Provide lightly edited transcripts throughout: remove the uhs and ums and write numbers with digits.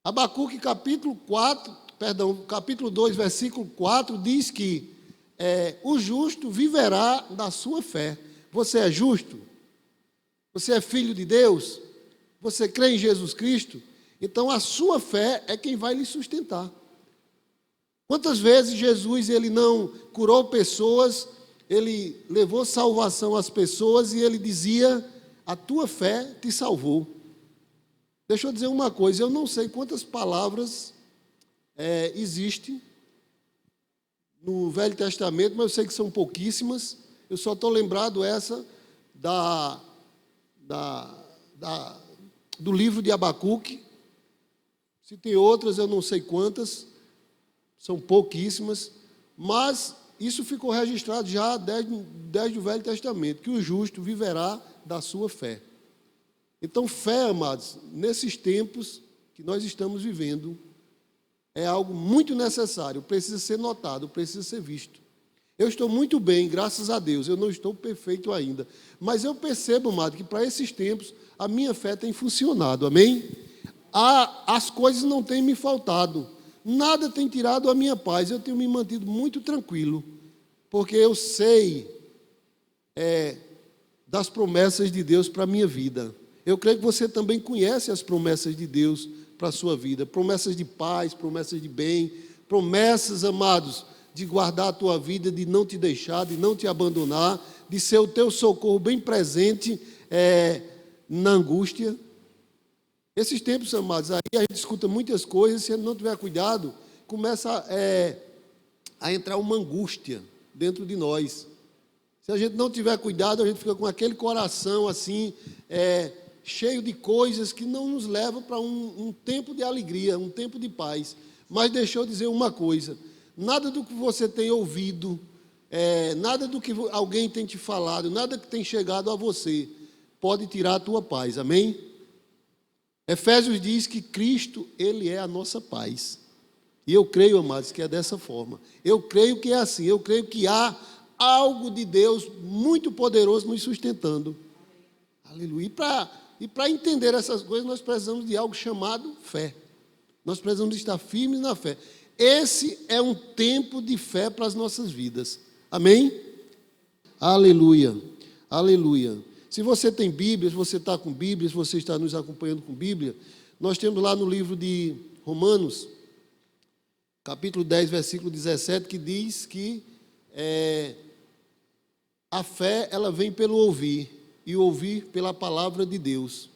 Abacuque capítulo 2, versículo 4, diz que o justo viverá da sua fé. Você é justo? Você é filho de Deus? Você crê em Jesus Cristo? Então a sua fé é quem vai lhe sustentar. Quantas vezes Jesus ele não curou pessoas, ele levou salvação às pessoas e ele dizia: a tua fé te salvou. Deixa eu dizer uma coisa, eu não sei quantas palavras existem no Velho Testamento, mas eu sei que são pouquíssimas. Eu só estou lembrado essa do livro de Abacuque. Se tem outras, eu não sei quantas, são pouquíssimas, mas isso ficou registrado já desde o Velho Testamento, que o justo viverá da sua fé. Então, fé, amados, nesses tempos que nós estamos vivendo, é algo muito necessário, precisa ser notado, precisa ser visto. Eu estou muito bem, graças a Deus, eu não estou perfeito ainda, mas eu percebo, amado, que para esses tempos a minha fé tem funcionado, amém? As coisas não têm me faltado, nada tem tirado a minha paz, eu tenho me mantido muito tranquilo, porque eu sei das promessas de Deus para a minha vida. Eu creio que você também conhece as promessas de Deus para a sua vida, promessas de paz, promessas de bem, promessas, amados, de guardar a tua vida, de não te deixar, de não te abandonar, de ser o teu socorro bem presente na angústia. Esses tempos, amados, aí a gente escuta muitas coisas, se a gente não tiver cuidado, começa a entrar uma angústia dentro de nós. Se a gente não tiver cuidado, a gente fica com aquele coração assim, cheio de coisas que não nos levam para um tempo de alegria, um tempo de paz. Mas deixa eu dizer uma coisa, nada do que você tem ouvido, nada do que alguém tem te falado, nada que tem chegado a você, pode tirar a tua paz, amém? Efésios diz que Cristo, Ele é a nossa paz. E eu creio, amados, que é dessa forma. Eu creio que é assim, eu creio que há algo de Deus muito poderoso nos sustentando. Aleluia. E para entender essas coisas, nós precisamos de algo chamado fé. Nós precisamos estar firmes na fé. Esse é um tempo de fé para as nossas vidas. Amém? Aleluia. Aleluia. Se você tem Bíblia, se você está com Bíblia, se você está nos acompanhando com Bíblia, nós temos lá no livro de Romanos, capítulo 10, versículo 17, que diz que a fé, ela vem pelo ouvir, e ouvir pela palavra de Deus.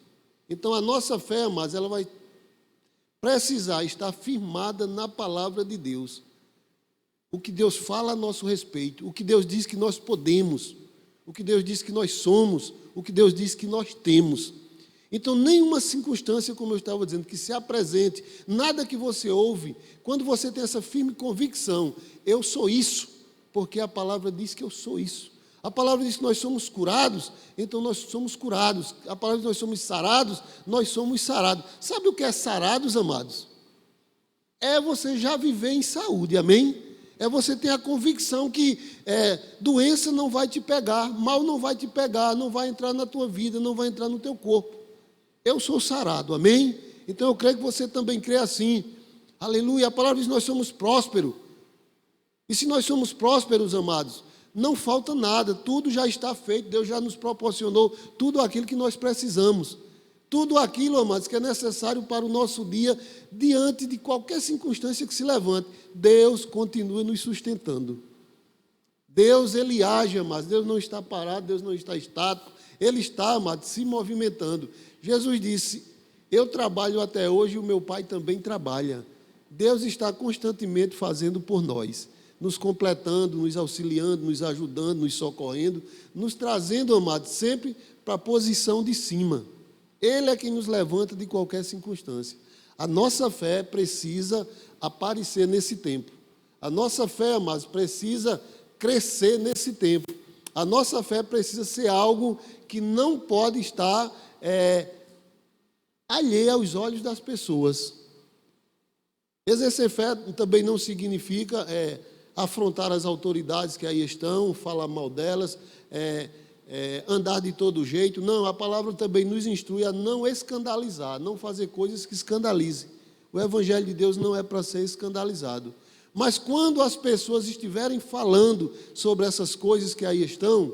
Então, a nossa fé, amados, ela vai precisar estar firmada na palavra de Deus. O que Deus fala a nosso respeito, o que Deus diz que nós podemos, o que Deus diz que nós somos, o que Deus diz que nós temos. Então, nenhuma circunstância, como eu estava dizendo, que se apresente, nada que você ouve, quando você tem essa firme convicção, eu sou isso, porque a palavra diz que eu sou isso. A palavra diz que nós somos curados, então nós somos curados. A palavra diz que nós somos sarados, nós somos sarados. Sabe o que é sarados, amados? É você já viver em saúde, amém? É você ter a convicção que doença não vai te pegar, mal não vai te pegar, não vai entrar na tua vida, não vai entrar no teu corpo. Eu sou sarado, amém? Então eu creio que você também crê assim. Aleluia, a palavra diz que nós somos prósperos. E se nós somos prósperos, amados, não falta nada, tudo já está feito, Deus já nos proporcionou tudo aquilo que nós precisamos. Tudo aquilo, amados, que é necessário para o nosso dia, diante de qualquer circunstância que se levante, Deus continua nos sustentando. Deus, Ele age, amados, Deus não está parado, Deus não está estático, Ele está, amados, se movimentando. Jesus disse, eu trabalho até hoje e o meu Pai também trabalha. Deus está constantemente fazendo por nós, nos completando, nos auxiliando, nos ajudando, nos socorrendo, nos trazendo, amados, sempre para a posição de cima. Ele é quem nos levanta de qualquer circunstância. A nossa fé precisa aparecer nesse tempo. A nossa fé, amados, precisa crescer nesse tempo. A nossa fé precisa ser algo que não pode estar alheia aos olhos das pessoas. Exercer fé também não significa afrontar as autoridades que aí estão, falar mal delas, andar de todo jeito. Não, a palavra também nos instrui a não escandalizar, não fazer coisas que escandalizem. O Evangelho de Deus não é para ser escandalizado. Mas quando as pessoas estiverem falando sobre essas coisas que aí estão,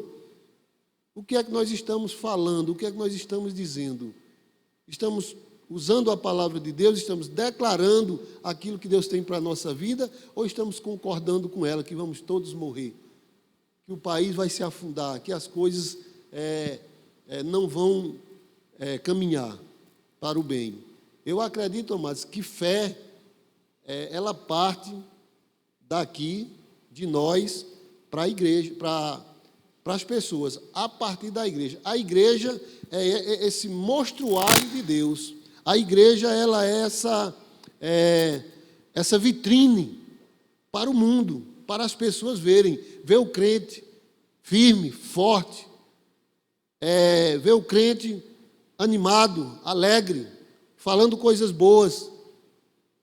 o que é que nós estamos falando? O que é que nós estamos dizendo? Estamos usando a palavra de Deus, estamos declarando aquilo que Deus tem para a nossa vida, ou estamos concordando com ela, que vamos todos morrer, que o país vai se afundar, que as coisas não vão caminhar para o bem? Eu acredito, amados, que fé, ela parte daqui, de nós, para a igreja, para as pessoas, a partir da igreja. A igreja é esse mostruário de Deus. A igreja, ela é essa vitrine para o mundo, para as pessoas verem, ver o crente firme, forte, ver o crente animado, alegre, falando coisas boas,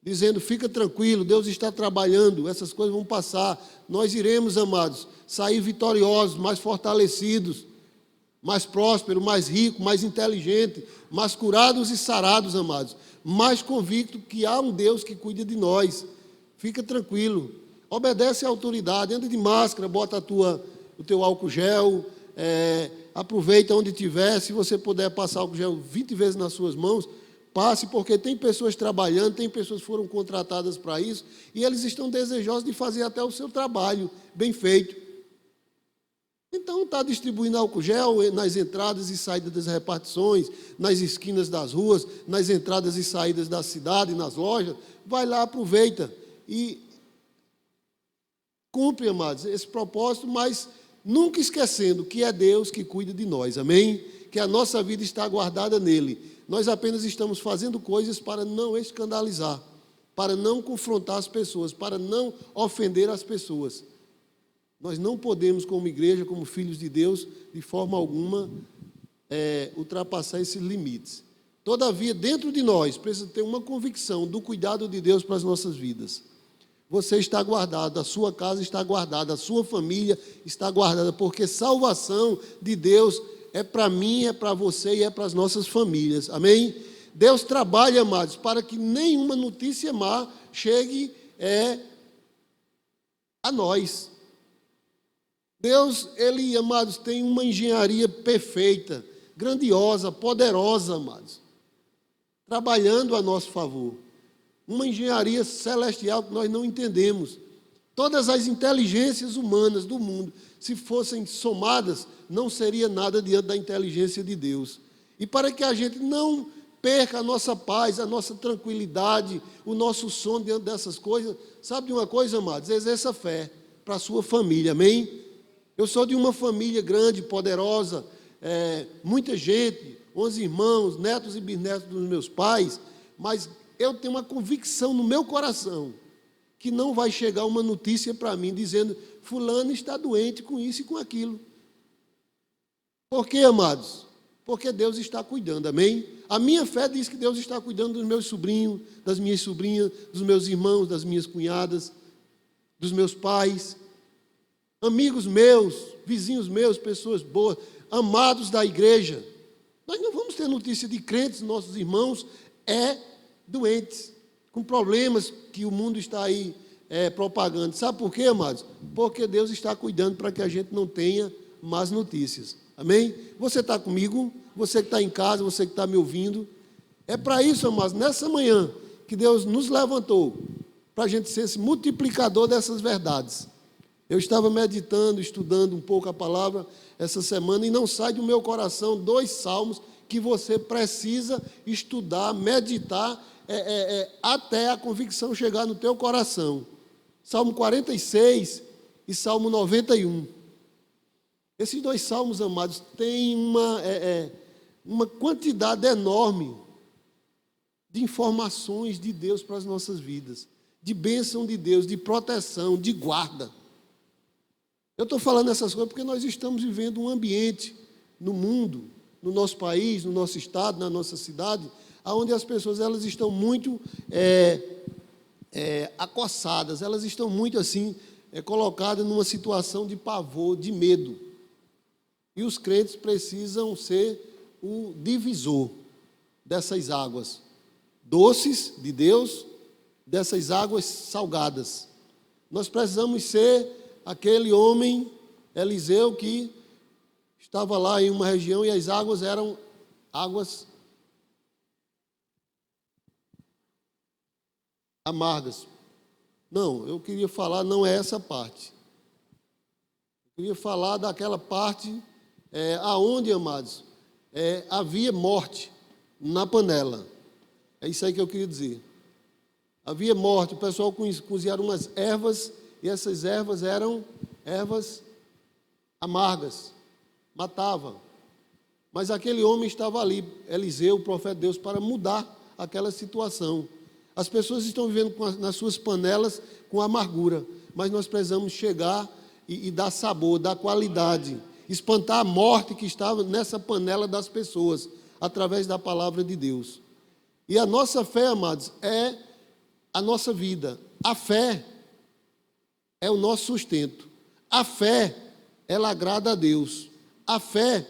dizendo, fica tranquilo, Deus está trabalhando, essas coisas vão passar, nós iremos, amados, sair vitoriosos, mais fortalecidos, mais prósperos, mais ricos, mais inteligentes, mais curados e sarados, amados, mais convictos que há um Deus que cuida de nós. Fica tranquilo, obedece à autoridade, anda de máscara, bota o teu álcool gel, aproveita onde tiver, se você puder passar álcool gel 20 vezes nas suas mãos, passe, porque tem pessoas trabalhando, tem pessoas que foram contratadas para isso, e eles estão desejosos de fazer até o seu trabalho bem feito. Então, está distribuindo álcool gel nas entradas e saídas das repartições, nas esquinas das ruas, nas entradas e saídas da cidade, nas lojas, vai lá, aproveita e cumpre, amados, esse propósito, mas nunca esquecendo que é Deus que cuida de nós, amém? Que a nossa vida está guardada nele. Nós apenas estamos fazendo coisas para não escandalizar, para não confrontar as pessoas, para não ofender as pessoas. Nós não podemos, como igreja, como filhos de Deus, de forma alguma, ultrapassar esses limites. Todavia, dentro de nós, precisa ter uma convicção do cuidado de Deus para as nossas vidas. Você está guardado, a sua casa está guardada, a sua família está guardada, porque salvação de Deus é para mim, é para você e é para as nossas famílias. Amém? Deus trabalha, amados, para que nenhuma notícia má chegue a nós. Deus, ele, amados, tem uma engenharia perfeita, grandiosa, poderosa, amados, trabalhando a nosso favor. Uma engenharia celestial que nós não entendemos. Todas as inteligências humanas do mundo, se fossem somadas, não seria nada diante da inteligência de Deus. E para que a gente não perca a nossa paz, a nossa tranquilidade, o nosso sono diante dessas coisas, sabe de uma coisa, amados? Exerça fé para a sua família, amém? Eu sou de uma família grande, poderosa, muita gente, 11 irmãos, netos e bisnetos dos meus pais, mas eu tenho uma convicção no meu coração que não vai chegar uma notícia para mim dizendo fulano está doente com isso e com aquilo. Por quê, amados? Porque Deus está cuidando, amém? A minha fé diz que Deus está cuidando dos meus sobrinhos, das minhas sobrinhas, dos meus irmãos, das minhas cunhadas, dos meus pais, amigos meus, vizinhos meus, pessoas boas, amados da igreja. Nós não vamos ter notícia de crentes, nossos irmãos, doentes, com problemas que o mundo está aí propagando. Sabe por quê, amados? Porque Deus está cuidando para que a gente não tenha más notícias. Amém? Você está comigo? Você que está em casa, você que está me ouvindo. É para isso, amados, nessa manhã, que Deus nos levantou, para a gente ser esse multiplicador dessas verdades. Eu estava meditando, estudando um pouco a palavra essa semana, e não sai do meu coração 2 salmos que você precisa estudar, meditar, até a convicção chegar no teu coração. Salmo 46 e Salmo 91. Esses 2 salmos, amados, têm uma quantidade enorme de informações de Deus para as nossas vidas, de bênção de Deus, de proteção, de guarda. Eu estou falando essas coisas porque nós estamos vivendo um ambiente no mundo, no nosso país, no nosso estado, na nossa cidade, onde as pessoas elas estão muito acossadas, elas estão muito assim, colocadas numa situação de pavor, de medo. E os crentes precisam ser o divisor dessas águas, doces de Deus, dessas águas salgadas. Nós precisamos ser aquele homem, Eliseu, que estava lá em uma região e as águas eram águas amargas. Não, eu queria falar, não é essa parte. Eu queria falar daquela parte aonde, amados, havia morte na panela. É isso aí que eu queria dizer. Havia morte, o pessoal cozinhava umas ervas, e essas ervas eram ervas amargas, matava. Mas aquele homem estava ali, Eliseu, o profeta de Deus, para mudar aquela situação. As pessoas estão vivendo nas suas panelas com amargura, mas nós precisamos chegar e dar sabor, dar qualidade, espantar a morte que estava nessa panela das pessoas, através da palavra de Deus. E a nossa fé, amados, é a nossa vida. A fé é o nosso sustento. A fé, ela agrada a Deus. A fé,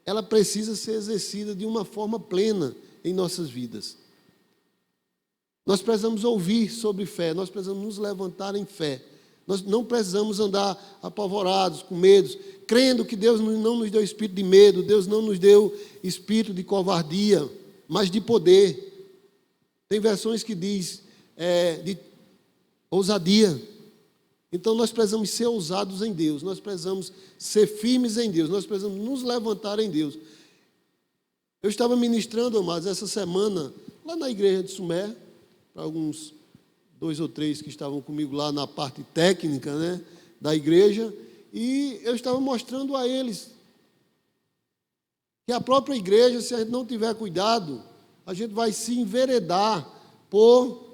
ela precisa ser exercida de uma forma plena em nossas vidas. Nós precisamos ouvir sobre fé, nós precisamos nos levantar em fé. Nós não precisamos andar apavorados, com medos, crendo que Deus não nos deu espírito de medo, Deus não nos deu espírito de covardia, mas de poder. Tem versões que diz de ousadia. Então nós precisamos ser ousados em Deus, nós precisamos ser firmes em Deus, nós precisamos nos levantar em Deus. Eu estava ministrando, amados, essa semana, lá na igreja de Sumé, para alguns 2 ou 3 que estavam comigo lá na parte técnica, né, da igreja, e eu estava mostrando a eles que a própria igreja, se a gente não tiver cuidado, a gente vai se enveredar por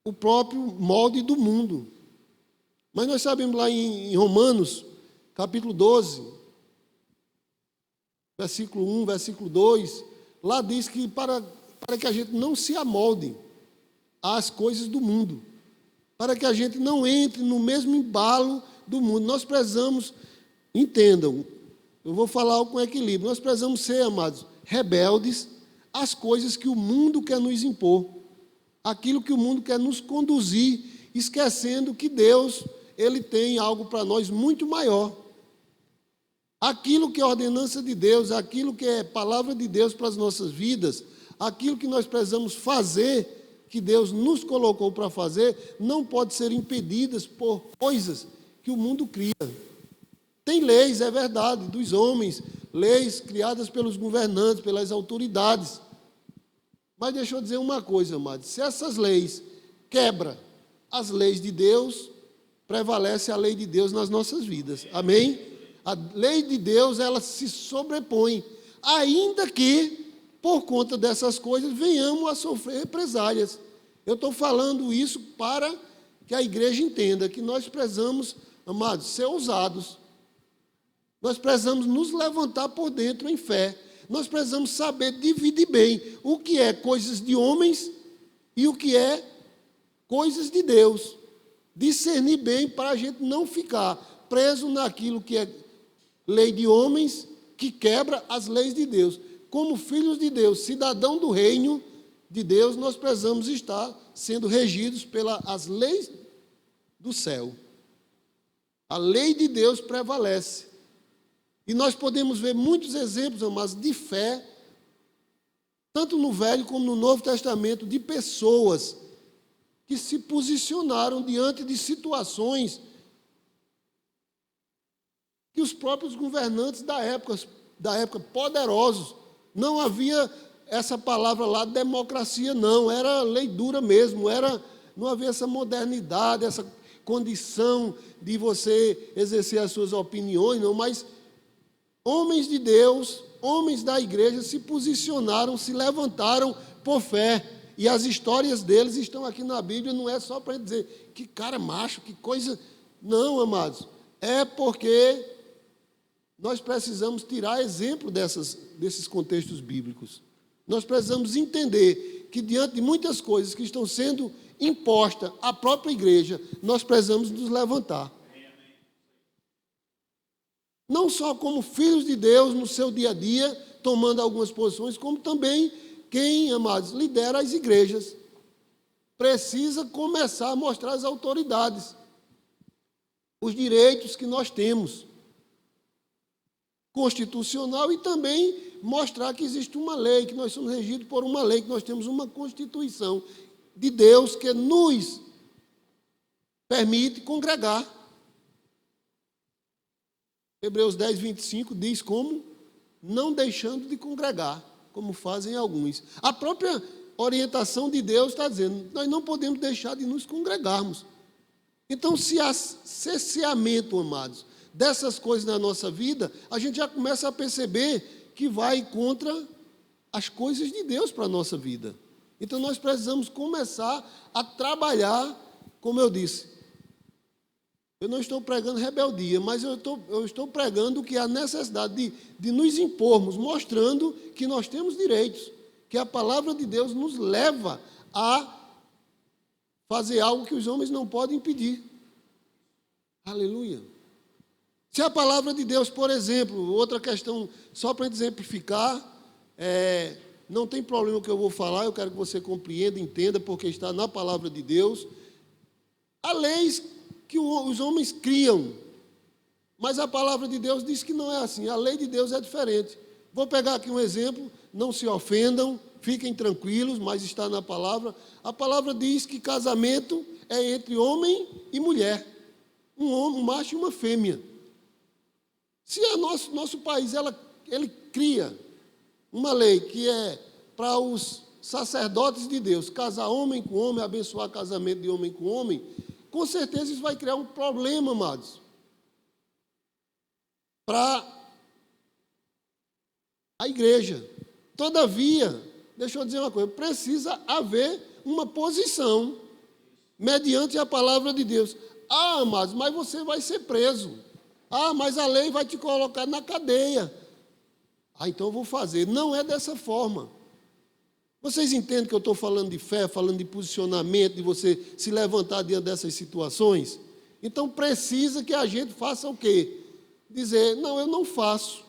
o próprio molde do mundo. Mas nós sabemos lá em Romanos, capítulo 12, versículo 1, versículo 2, lá diz que para que a gente não se amolde às coisas do mundo, para que a gente não entre no mesmo embalo do mundo. Nós precisamos, entendam, eu vou falar com equilíbrio, nós precisamos ser, amados, rebeldes às coisas que o mundo quer nos impor, aquilo que o mundo quer nos conduzir, esquecendo que Deus, Ele tem algo para nós muito maior. Aquilo que é ordenança de Deus, aquilo que é palavra de Deus para as nossas vidas, aquilo que nós precisamos fazer, que Deus nos colocou para fazer, não pode ser impedidas por coisas que o mundo cria. Tem leis, é verdade, dos homens, leis criadas pelos governantes, pelas autoridades. Mas deixa eu dizer uma coisa, amados, se essas leis quebram as leis de Deus, prevalece a lei de Deus nas nossas vidas. Amém? A lei de Deus, ela se sobrepõe, ainda que, por conta dessas coisas, venhamos a sofrer represálias. Eu estou falando isso para que a igreja entenda que nós precisamos, amados, ser ousados. Nós precisamos nos levantar por dentro em fé. Nós precisamos saber dividir bem o que é coisas de homens e o que é coisas de Deus. Discernir bem para a gente não ficar preso naquilo que é lei de homens, que quebra as leis de Deus. Como filhos de Deus, cidadão do reino de Deus, nós precisamos estar sendo regidos pelas leis do céu. A lei de Deus prevalece. E nós podemos ver muitos exemplos, amados, de fé, tanto no Velho como no Novo Testamento, de pessoas que se posicionaram diante de situações que os próprios governantes da época poderosos, não havia essa palavra lá, democracia, não, era lei dura mesmo, não havia essa modernidade, essa condição de você exercer as suas opiniões, não, mas homens de Deus, homens da igreja se posicionaram, se levantaram por fé, e as histórias deles estão aqui na Bíblia, não é só para dizer, que cara macho, que coisa, não, amados, é porque nós precisamos tirar exemplo desses contextos bíblicos. Nós precisamos entender que diante de muitas coisas que estão sendo impostas à própria igreja, nós precisamos nos levantar. Não só como filhos de Deus no seu dia a dia, tomando algumas posições, como também quem, amados, lidera as igrejas. Precisa começar a mostrar às autoridades os direitos que nós temos, constitucional, e também mostrar que existe uma lei, que nós somos regidos por uma lei, que nós temos uma Constituição de Deus que nos permite congregar. Hebreus 10, 25 diz como não deixando de congregar, como fazem alguns. A própria orientação de Deus está dizendo, nós não podemos deixar de nos congregarmos. Então, se há cesseamento, amados, dessas coisas na nossa vida, a gente já começa a perceber que vai contra as coisas de Deus para a nossa vida. Então, nós precisamos começar a trabalhar, como eu disse. Eu não estou pregando rebeldia, mas eu estou pregando que há necessidade de nos impormos, mostrando que nós temos direitos, que a palavra de Deus nos leva a fazer algo que os homens não podem impedir. Aleluia. Se a palavra de Deus, por exemplo, outra questão, só para exemplificar, não tem problema o que eu vou falar, eu quero que você compreenda, entenda, porque está na palavra de Deus. Há leis que os homens criam, mas a palavra de Deus diz que não é assim, a lei de Deus é diferente. Vou pegar aqui um exemplo, não se ofendam, fiquem tranquilos, mas está na palavra. A palavra diz que casamento é entre homem e mulher, um macho e uma fêmea. Se o nosso país ele cria uma lei que é para os sacerdotes de Deus, casar homem com homem, abençoar casamento de homem com homem, com certeza isso vai criar um problema, amados, para a igreja. Todavia, deixa eu dizer uma coisa, precisa haver uma posição mediante a palavra de Deus. Ah, amados, mas você vai ser preso. Ah, mas a lei vai te colocar na cadeia. Ah, então eu vou fazer. Não é dessa forma. Vocês entendem que eu estou falando de fé, falando de posicionamento, de você se levantar diante dessas situações? Então precisa que a gente faça o quê? Dizer, não, eu não faço.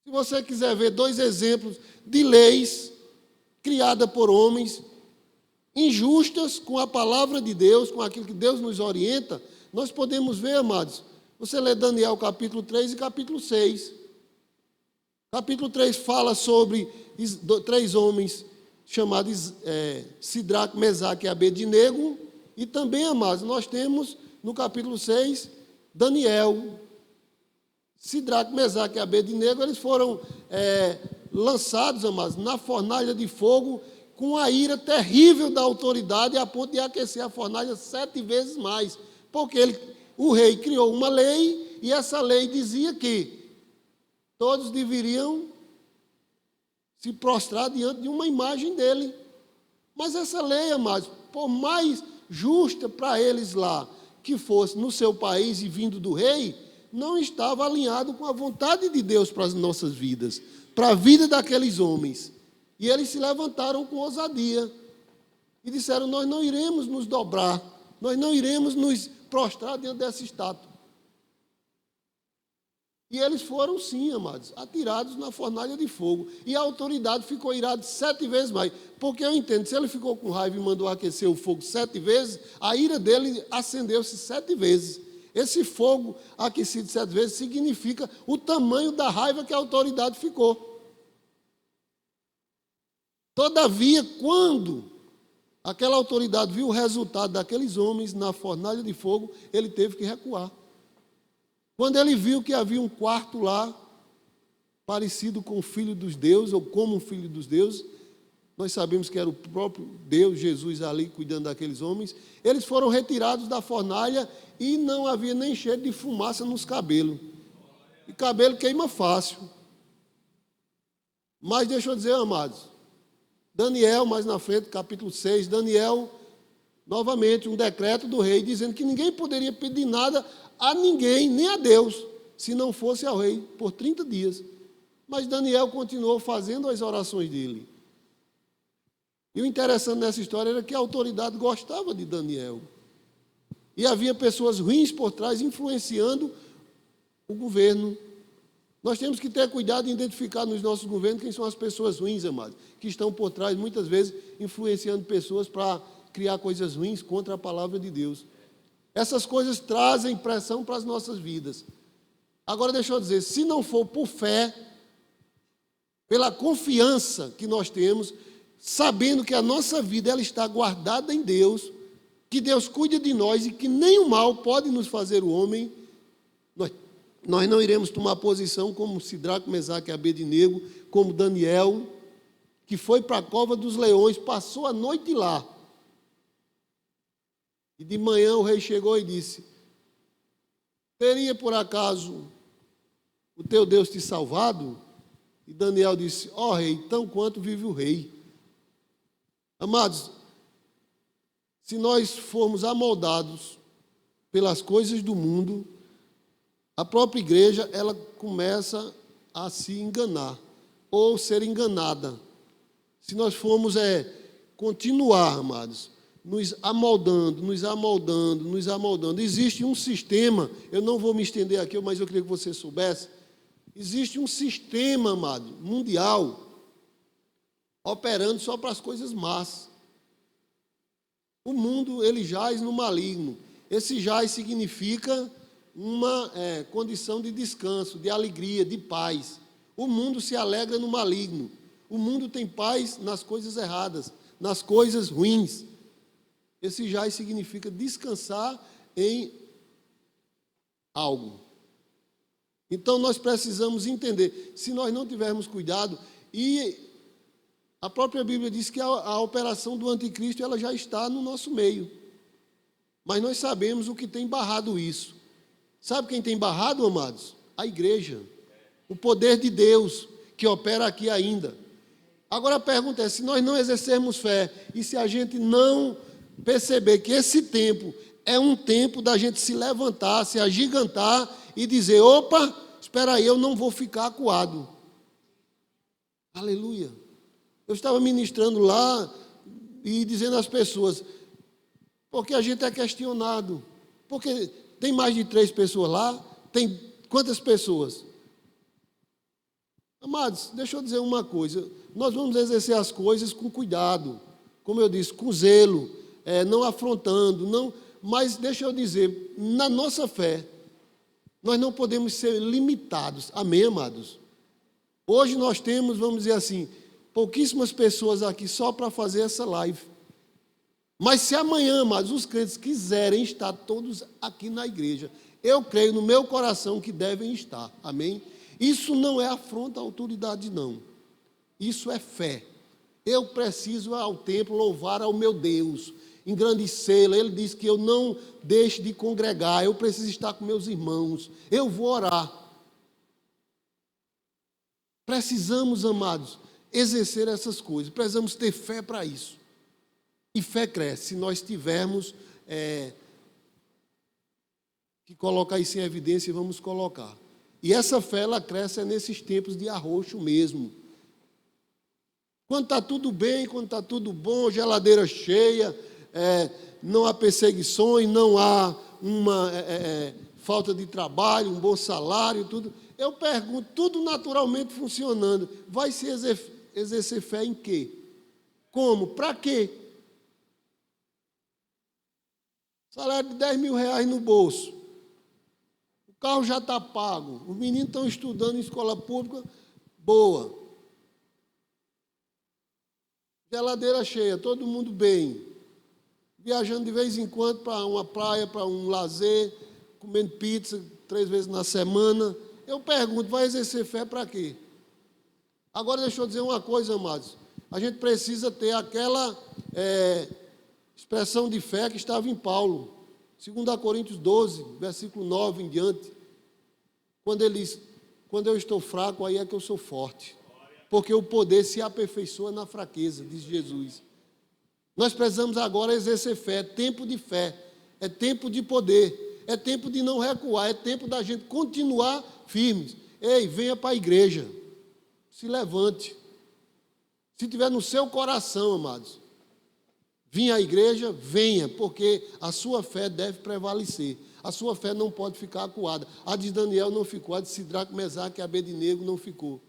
Se você quiser ver 2 exemplos de leis criadas por homens, injustas com a palavra de Deus, com aquilo que Deus nos orienta, nós podemos ver, amados, você lê Daniel capítulo 3 e capítulo 6. Capítulo 3 fala sobre 3 homens chamados Sidraque, Mesaque e Abednego, e também, amados, nós temos no capítulo 6, Daniel. Sidraque, Mesaque e Abednego, eles foram lançados, amados, na fornalha de fogo, com a ira terrível da autoridade, a ponto de aquecer a fornalha 7 vezes mais. Porque o rei criou uma lei, e essa lei dizia que todos deveriam se prostrar diante de uma imagem dele. Mas essa lei, amados, por mais justa para eles lá que fosse no seu país e vindo do rei, não estava alinhado com a vontade de Deus para as nossas vidas, para a vida daqueles homens. E eles se levantaram com ousadia e disseram, nós não iremos nos dobrar, nós não iremos nos prostrar diante dessa estátua. E eles foram, sim, amados, atirados na fornalha de fogo. E a autoridade ficou irada 7 vezes mais. Porque eu entendo, se ele ficou com raiva e mandou aquecer o fogo 7 vezes, a ira dele acendeu-se 7 vezes. Esse fogo aquecido 7 vezes significa o tamanho da raiva que a autoridade ficou. Todavia, quando aquela autoridade viu o resultado daqueles homens na fornalha de fogo, ele teve que recuar. Quando ele viu que havia um quarto lá, parecido com o Filho dos Deuses, ou como um Filho dos Deuses, nós sabemos que era o próprio Deus, Jesus, ali cuidando daqueles homens, eles foram retirados da fornalha e não havia nem cheiro de fumaça nos cabelos. E cabelo queima fácil. Mas deixa eu dizer, amados, Daniel, mais na frente, capítulo 6, Daniel, novamente, um decreto do rei, dizendo que ninguém poderia pedir nada a ninguém, nem a Deus, se não fosse ao rei, por 30 dias. Mas Daniel continuou fazendo as orações dele. E o interessante nessa história era que a autoridade gostava de Daniel. E havia pessoas ruins por trás, influenciando o governo. Nós temos que ter cuidado em identificar nos nossos governos quem são as pessoas ruins, amados, que estão por trás, muitas vezes, influenciando pessoas para criar coisas ruins contra a palavra de Deus. Essas coisas trazem pressão para as nossas vidas. Agora, deixa eu dizer, se não for por fé, pela confiança que nós temos, sabendo que a nossa vida ela está guardada em Deus, que Deus cuida de nós e que nem o mal pode nos fazer o homem, nós não iremos tomar posição como Sidraque, Mesaque e Abednego, como Daniel, que foi para a cova dos leões, passou a noite lá. E de manhã o rei chegou e disse: teria por acaso o teu Deus te salvado? E Daniel disse: ó rei, tão quanto vive o rei. Amados, se nós formos amoldados pelas coisas do mundo, a própria igreja, ela começa a se enganar, ou ser enganada. Se nós formos continuar, amados, nos amoldando. Existe um sistema, eu não vou me estender aqui, mas eu queria que você soubesse, existe um sistema, amado, mundial, operando só para as coisas más. O mundo, ele jaz no maligno. Esse jaz significa uma condição de descanso, de alegria, de paz. O mundo se alegra no maligno. O mundo tem paz nas coisas erradas, nas coisas ruins. Esse jaz significa descansar em algo. Então, nós precisamos entender, se nós não tivermos cuidado, e a própria Bíblia diz que a operação do anticristo ela já está no nosso meio. Mas nós sabemos o que tem barrado isso. Sabe quem tem barrado, amados? A igreja. O poder de Deus que opera aqui ainda. Agora a pergunta é, se nós não exercermos fé, e se a gente não perceber que esse tempo é um tempo da gente se levantar, se agigantar e dizer: opa, espera aí, eu não vou ficar acuado. Aleluia. Eu estava ministrando lá e dizendo às pessoas, porque a gente é questionado, porque tem mais de 3 pessoas lá, tem quantas pessoas? Amados, deixa eu dizer uma coisa, nós vamos exercer as coisas com cuidado, como eu disse, com zelo, não afrontando, não, mas deixa eu dizer, na nossa fé, nós não podemos ser limitados, amém, amados? Hoje nós temos, vamos dizer assim, pouquíssimas pessoas aqui só para fazer essa live. Mas se amanhã, amados, os crentes quiserem estar todos aqui na igreja, eu creio no meu coração que devem estar, amém? Isso não é afronta à autoridade, não. Isso é fé. Eu preciso ao templo louvar ao meu Deus, engrandecê-lo. Ele diz que eu não deixe de congregar, eu preciso estar com meus irmãos, eu vou orar. Precisamos, amados, exercer essas coisas, precisamos ter fé para isso. E fé cresce, se nós tivermos que colocar isso em evidência, vamos colocar. E essa fé, ela cresce nesses tempos de arroxo mesmo. Quando está tudo bem, quando está tudo bom, geladeira cheia, não há perseguições, não há uma falta de trabalho, um bom salário, tudo. Eu pergunto, tudo naturalmente funcionando, vai se exercer fé em quê? Como? Para quê? Salário de 10 mil reais no bolso. O carro já está pago. Os meninos estão estudando em escola pública boa. Geladeira cheia, todo mundo bem. Viajando de vez em quando para uma praia, para um lazer, comendo pizza 3 vezes na semana. Eu pergunto, vai exercer fé para quê? Agora deixa eu dizer uma coisa, amados. A gente precisa ter aquela expressão de fé que estava em Paulo. 2 Coríntios 12, versículo 9 em diante. Quando ele diz, quando eu estou fraco, aí é que eu sou forte. Porque o poder se aperfeiçoa na fraqueza, diz Jesus. Nós precisamos agora exercer fé, é tempo de fé, é tempo de poder, é tempo de não recuar, é tempo da gente continuar firmes. Ei, venha para a igreja, se levante. Se tiver no seu coração, amados, vir à igreja, venha, porque a sua fé deve prevalecer. A sua fé não pode ficar acuada. A de Daniel não ficou, a de Sidraque, Mesaque e Abednego não ficou.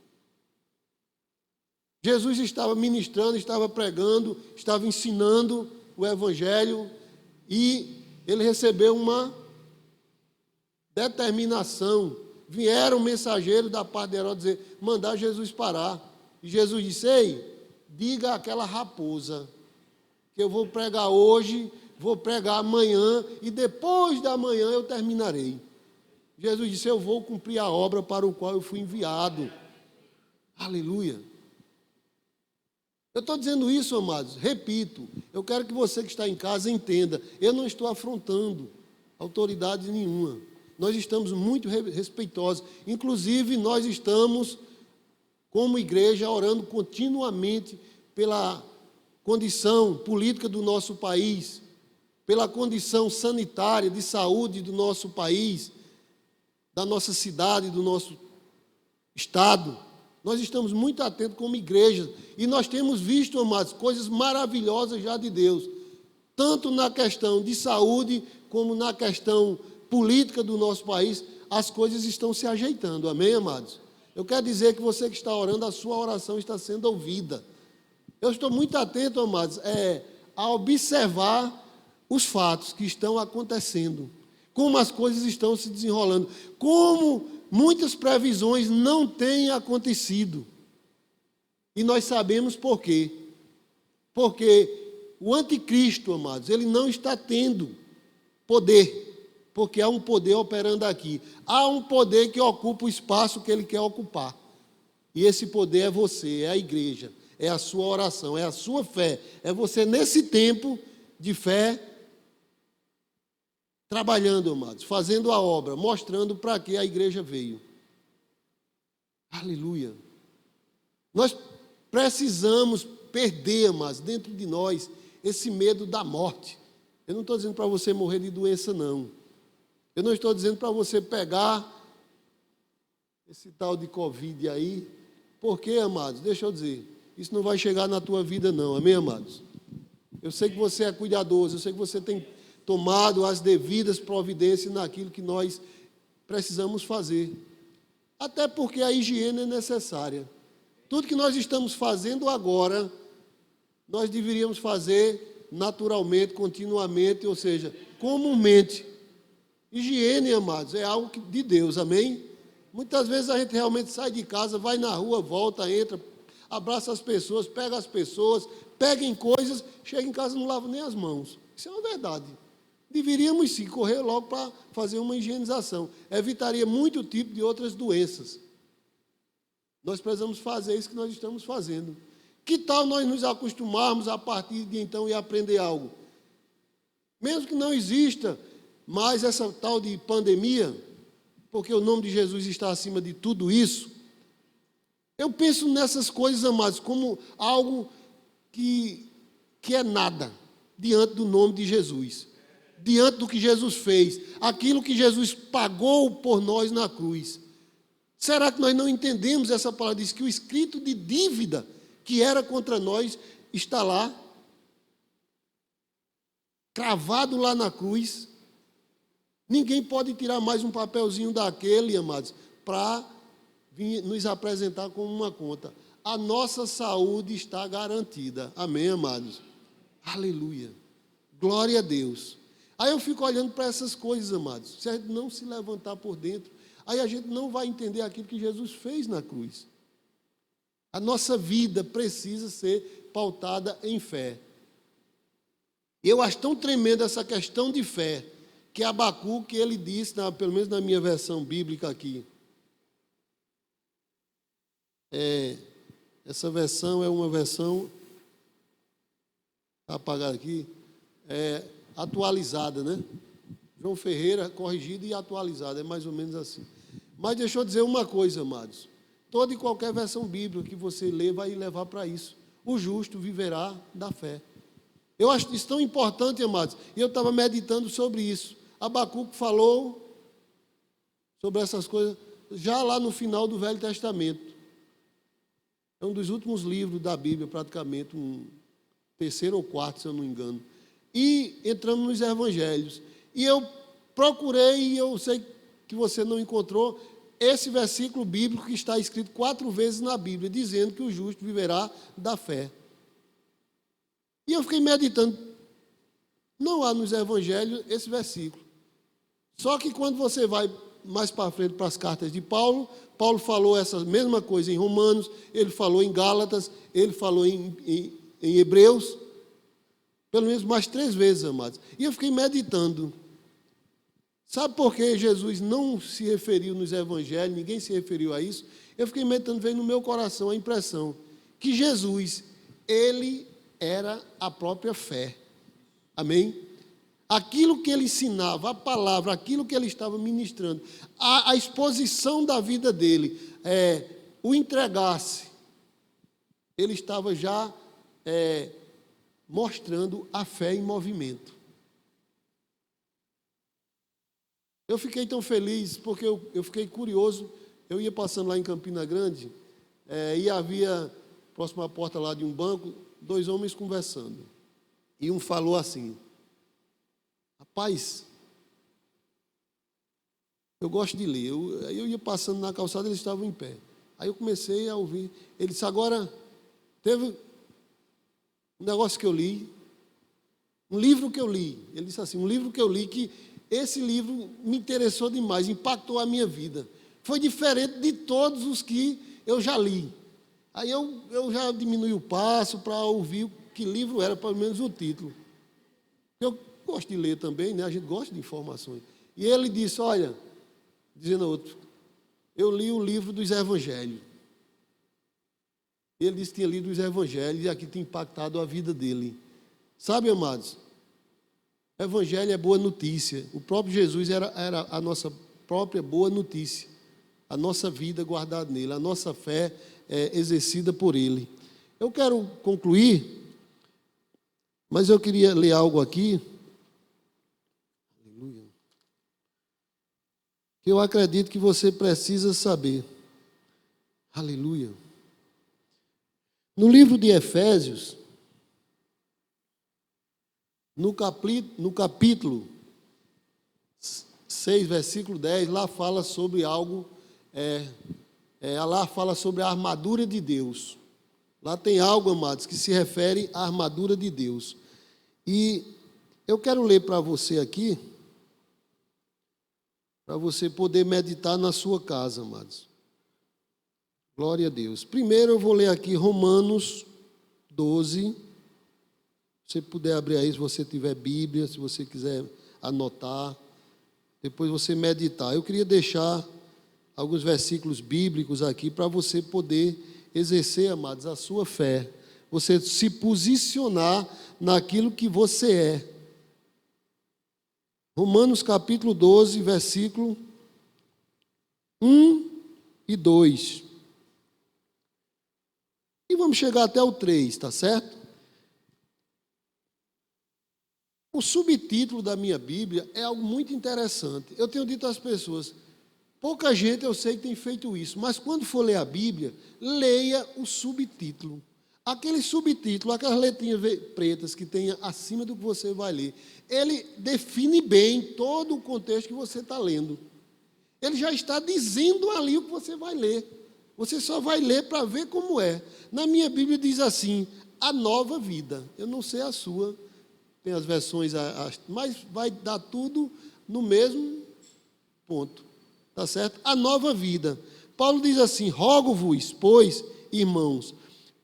Jesus estava ministrando, estava pregando, estava ensinando o Evangelho e ele recebeu uma determinação. Vieram mensageiros da parte de Herodes dizer, mandar Jesus parar. E Jesus disse, ei, diga àquela raposa que eu vou pregar hoje, vou pregar amanhã e depois da manhã eu terminarei. Jesus disse, eu vou cumprir a obra para o qual eu fui enviado. Aleluia. Eu estou dizendo isso, amados, repito, eu quero que você que está em casa entenda, eu não estou afrontando autoridade nenhuma. Nós estamos muito respeitosos, inclusive nós estamos, como igreja, orando continuamente pela condição política do nosso país, pela condição sanitária, de saúde do nosso país, da nossa cidade, do nosso estado. Nós estamos muito atentos como igreja e nós temos visto, amados, coisas maravilhosas já de Deus, tanto na questão de saúde como na questão política do nosso país, as coisas estão se ajeitando, amém, amados? Eu quero dizer que você que está orando, a sua oração está sendo ouvida. Eu estou muito atento, amados, a observar os fatos que estão acontecendo, como as coisas estão se desenrolando, como muitas previsões não têm acontecido. E nós sabemos por quê. Porque o anticristo, amados, ele não está tendo poder, porque há um poder operando aqui. Há um poder que ocupa o espaço que ele quer ocupar. E esse poder é você, é a igreja, é a sua oração, é a sua fé. É você nesse tempo de fé, trabalhando, amados, fazendo a obra, mostrando para que a igreja veio. Aleluia. Nós precisamos perder, amados, dentro de nós, esse medo da morte. Eu não estou dizendo para você morrer de doença, não. Eu não estou dizendo para você pegar esse tal de Covid aí, porque, amados, deixa eu dizer, isso não vai chegar na tua vida, não. Amém, amados? Eu sei que você é cuidadoso, eu sei que você tem tomado as devidas providências naquilo que nós precisamos fazer. Até porque a higiene é necessária. Tudo que nós estamos fazendo agora, nós deveríamos fazer naturalmente, continuamente, ou seja, comumente. Higiene, amados, é algo de Deus, amém? Muitas vezes a gente realmente sai de casa, vai na rua, volta, entra, abraça as pessoas, pega em coisas, chega em casa e não lava nem as mãos. Isso é uma verdade. Deveríamos sim correr logo para fazer uma higienização. Evitaria muito tipo de outras doenças. Nós precisamos fazer isso que nós estamos fazendo. Que tal nós nos acostumarmos a partir de então e aprender algo? Mesmo que não exista mais essa tal de pandemia, porque o nome de Jesus está acima de tudo isso, eu penso nessas coisas, amados, como algo que é nada diante do nome de Jesus. Diante do que Jesus fez, aquilo que Jesus pagou por nós na cruz. Será que nós não entendemos essa palavra? Diz que o escrito de dívida que era contra nós está lá, cravado lá na cruz. Ninguém pode tirar mais um papelzinho daquele, amados, para vir nos apresentar como uma conta. A nossa saúde está garantida. Amém, amados? Aleluia. Glória a Deus. Aí eu fico olhando para essas coisas, amados. Se a gente não se levantar por dentro, aí a gente não vai entender aquilo que Jesus fez na cruz. A nossa vida precisa ser pautada em fé. Eu acho tão tremenda essa questão de fé, que Abacuque, ele disse, pelo menos na minha versão bíblica aqui, essa versão é uma versão, está apagada aqui, atualizada, né? João Ferreira, corrigida e atualizada, é mais ou menos assim. Mas deixa eu dizer uma coisa, amados. Toda e qualquer versão bíblica que você lê vai levar para isso. O justo viverá da fé. Eu acho isso tão importante, amados. E eu estava meditando sobre isso. Abacuque falou sobre essas coisas já lá no final do Velho Testamento. É um dos últimos livros da Bíblia, praticamente, um terceiro ou quarto, se eu não me engano. E entramos nos evangelhos. E eu procurei e eu sei que você não encontrou esse versículo bíblico que está escrito 4 vezes na Bíblia, dizendo que o justo viverá da fé. E eu fiquei meditando, não há nos evangelhos esse versículo. Só que quando você vai mais para frente para as cartas de Paulo, Paulo falou essa mesma coisa em Romanos, ele falou em Gálatas, ele falou em Hebreus, pelo menos mais 3 vezes, amados. E eu fiquei meditando. Sabe por que Jesus não se referiu nos evangelhos, ninguém se referiu a isso? Eu fiquei meditando, veio no meu coração a impressão que Jesus, ele era a própria fé. Amém? Aquilo que ele ensinava, a palavra, aquilo que ele estava ministrando, a exposição da vida dele, o entregar-se, ele estava já mostrando a fé em movimento. Eu fiquei tão feliz, porque eu fiquei curioso. Eu ia passando lá em Campina Grande, e havia, próximo à porta lá de um banco, 2 homens conversando. E um falou assim: rapaz, eu gosto de ler. Eu ia passando na calçada, eles estavam em pé. Aí eu comecei a ouvir. Ele disse: agora, teve um negócio que eu li, um livro que eu li. Ele disse assim: um livro que eu li que esse livro me interessou demais, impactou a minha vida. Foi diferente de todos os que eu já li. Aí eu já diminui o passo para ouvir que livro era, pelo menos o título. Eu gosto de ler também, né? A gente gosta de informações. E ele disse: olha, dizendo a outro, eu li o livro dos evangelhos. Ele disse que tinha lido os evangelhos e aqui tinha impactado a vida dele. Sabe, amados, evangelho é boa notícia. O próprio Jesus era a nossa própria boa notícia. A nossa vida guardada nele, a nossa fé exercida por ele. Eu quero concluir, mas eu queria ler algo aqui. Aleluia. Que eu acredito que você precisa saber. Aleluia. No livro de Efésios, no capítulo 6, versículo 10, lá fala sobre algo, lá fala sobre a armadura de Deus. Lá tem algo, amados, que se refere à armadura de Deus. E eu quero ler para você aqui, para você poder meditar na sua casa, amados. Glória a Deus. Primeiro eu vou ler aqui Romanos 12. Se você puder abrir aí, se você tiver Bíblia, se você quiser anotar, depois você meditar. Eu queria deixar alguns versículos bíblicos aqui para você poder exercer, amados, a sua fé. Você se posicionar naquilo que você é. Romanos capítulo 12, versículo 1 e 2. E vamos chegar até o 3, tá certo? O subtítulo da minha Bíblia é algo muito interessante. Eu tenho dito às pessoas, pouca gente eu sei que tem feito isso, mas quando for ler a Bíblia, leia o subtítulo. Aquele subtítulo, aquelas letrinhas pretas que tem acima do que você vai ler, ele define bem todo o contexto que você está lendo. Ele já está dizendo ali o que você vai ler. Você só vai ler para ver como é. Na minha Bíblia diz assim, a nova vida. Eu não sei a sua, tem as versões, mas vai dar tudo no mesmo ponto. Tá certo? A nova vida. Paulo diz assim, rogo-vos, pois, irmãos,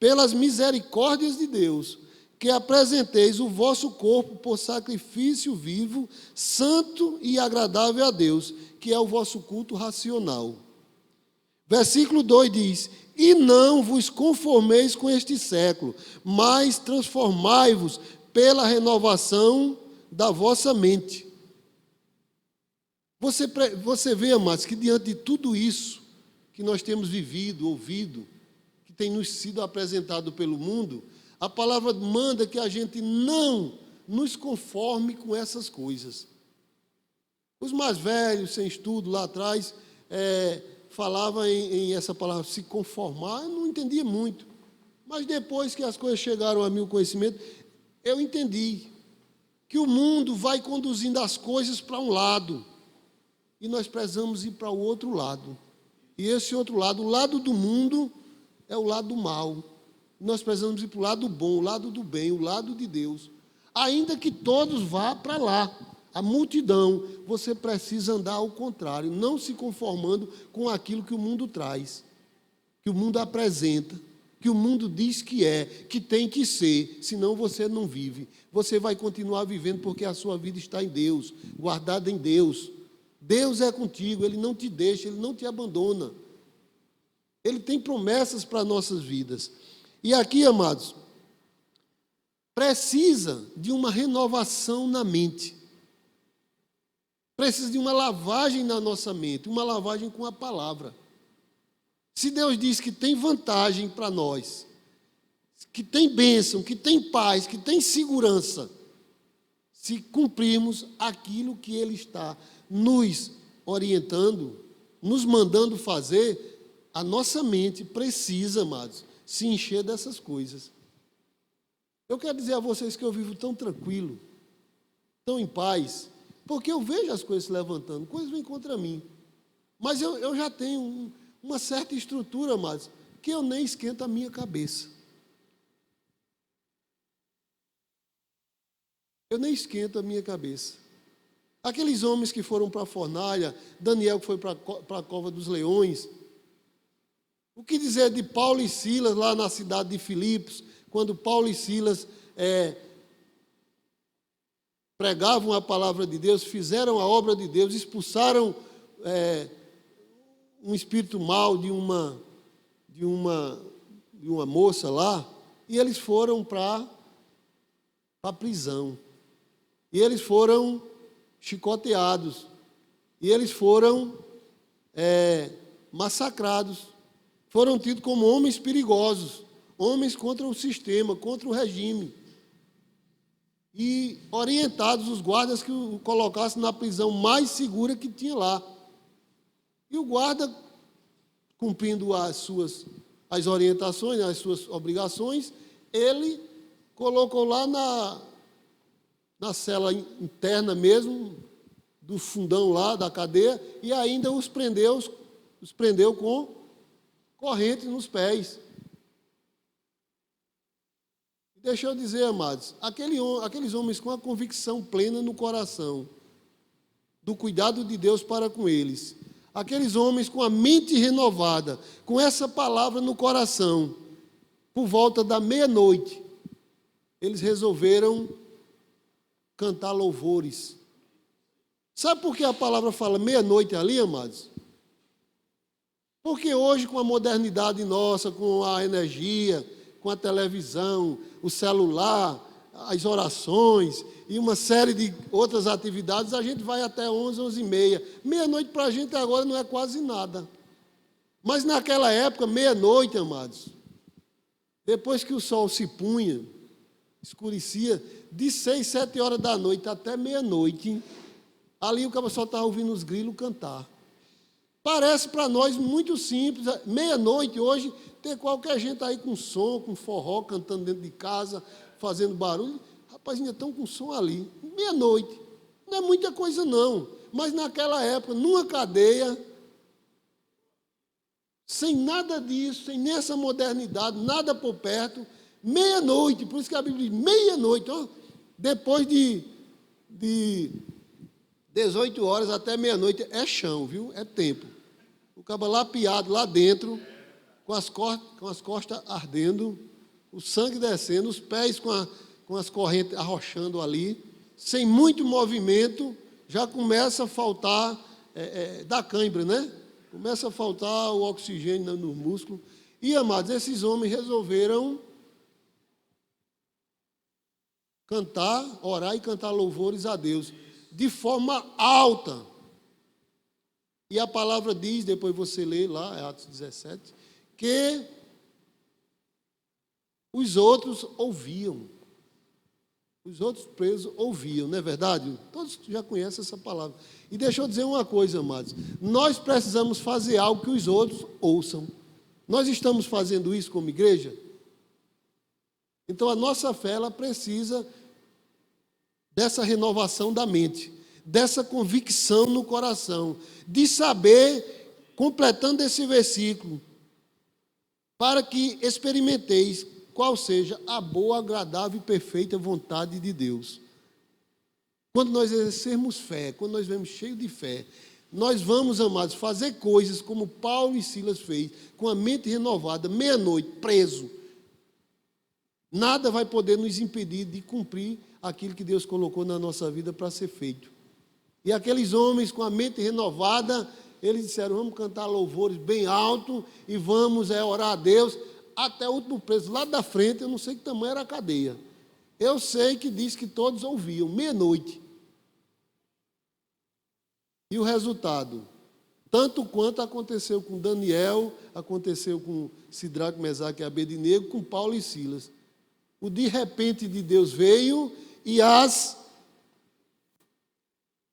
pelas misericórdias de Deus, que apresenteis o vosso corpo por sacrifício vivo, santo e agradável a Deus, que é o vosso culto racional. Versículo 2 diz, e não vos conformeis com este século, mas transformai-vos pela renovação da vossa mente. Você vê, amados, que diante de tudo isso que nós temos vivido, ouvido, que tem nos sido apresentado pelo mundo, a palavra manda que a gente não nos conforme com essas coisas. Os mais velhos, sem estudo lá atrás, falavam em essa palavra, se conformar, eu não entendia muito. Mas depois que as coisas chegaram a mim, o conhecimento, eu entendi. que o mundo vai conduzindo as coisas para um lado, e nós precisamos ir para o outro lado. E esse outro lado, o lado do mundo, é o lado do mal. Nós precisamos ir para o lado bom, o lado do bem, o lado de Deus. Ainda que todos vá para lá, a multidão, você precisa andar ao contrário, não se conformando com aquilo que o mundo traz, que o mundo apresenta, que o mundo diz que é, que tem que ser, senão você não vive. Você vai continuar vivendo porque a sua vida está em Deus, guardada em Deus. Deus é contigo, Ele não te deixa, Ele não te abandona. Ele tem promessas para nossas vidas. E aqui, amados, precisa de uma renovação na mente. Precisa de uma lavagem na nossa mente, uma lavagem com a palavra. Se Deus diz que tem vantagem para nós, que tem bênção, que tem paz, que tem segurança, se cumprirmos aquilo que Ele está nos orientando, nos mandando fazer, a nossa mente precisa, amados, se encher dessas coisas. Eu quero dizer a vocês que eu vivo tão tranquilo, tão em paz, porque eu vejo as coisas se levantando, coisas vêm contra mim. Mas eu já tenho uma certa estrutura, amados, que eu nem esquento a minha cabeça. Eu nem esquento a minha cabeça. Aqueles homens que foram para a fornalha, Daniel que foi para a cova dos leões. O que dizer de Paulo e Silas lá na cidade de Filipos, quando Paulo e Silas pregavam a palavra de Deus, fizeram a obra de Deus, expulsaram um espírito mau de uma moça lá, e eles foram para a prisão. E eles foram chicoteados. E eles foram massacrados. Foram tidos como homens perigosos, homens contra o sistema, contra o regime. E orientados os guardas que o colocassem na prisão mais segura que tinha lá. E o guarda, cumprindo as orientações, as suas obrigações, ele colocou lá na cela interna mesmo, do fundão lá da cadeia, e ainda os prendeu com correntes nos pés. Deixa eu dizer, amados, aqueles homens com a convicção plena no coração, do cuidado de Deus para com eles, aqueles homens com a mente renovada, com essa palavra no coração, por volta da meia-noite, eles resolveram cantar louvores. Sabe por que a palavra fala meia-noite ali, amados? Porque hoje, com a modernidade nossa, com a energia, com a televisão, o celular, as orações e uma série de outras atividades, a gente vai até 11, 11h30. Meia-noite para a gente agora não é quase nada. Mas naquela época, meia-noite, amados, depois que o sol se punha, escurecia, de 6, 7 horas da noite até meia-noite, ali o cara só estava ouvindo os grilos cantar. Parece para nós muito simples, meia-noite hoje, ter qualquer gente aí com som, com forró, cantando dentro de casa, fazendo barulho. Rapaz, ainda estão com som ali, meia-noite. Não é muita coisa não, mas naquela época, numa cadeia, sem nada disso, sem nessa modernidade, nada por perto, meia-noite, por isso que a Bíblia diz meia-noite, ó, depois de 18 horas até meia-noite é chão, viu? É tempo. O cabo lapiado lá dentro, com as costas ardendo, o sangue descendo, os pés com as correntes arrochando ali, sem muito movimento, já começa a faltar, da cãibra, né? Começa a faltar o oxigênio no músculo. E, amados, esses homens resolveram cantar, orar e cantar louvores a Deus, de forma alta. E a palavra diz, depois você lê lá, é Atos 17, que os outros ouviam. Os outros presos ouviam, não é verdade? Todos já conhecem essa palavra. E deixa eu dizer uma coisa, amados. Nós precisamos fazer algo que os outros ouçam. Nós estamos fazendo isso como igreja? Então, a nossa fé, ela precisa dessa renovação da mente, dessa convicção no coração, de saber, completando esse versículo, para que experimenteis qual seja a boa, agradável e perfeita vontade de Deus. Quando nós exercermos fé, quando nós vemos cheio de fé, nós vamos, amados, fazer coisas como Paulo e Silas fez, com a mente renovada, meia-noite, preso. Nada vai poder nos impedir de cumprir aquilo que Deus colocou na nossa vida para ser feito. E aqueles homens com a mente renovada, eles disseram, vamos cantar louvores bem alto e vamos orar a Deus, até o último preso, lá da frente, eu não sei que tamanho era a cadeia. Eu sei que diz que todos ouviam, meia-noite. E o resultado, tanto quanto aconteceu com Daniel, aconteceu com Sidraque, Mesaque e Abednego, com Paulo e Silas. O de repente de Deus veio e as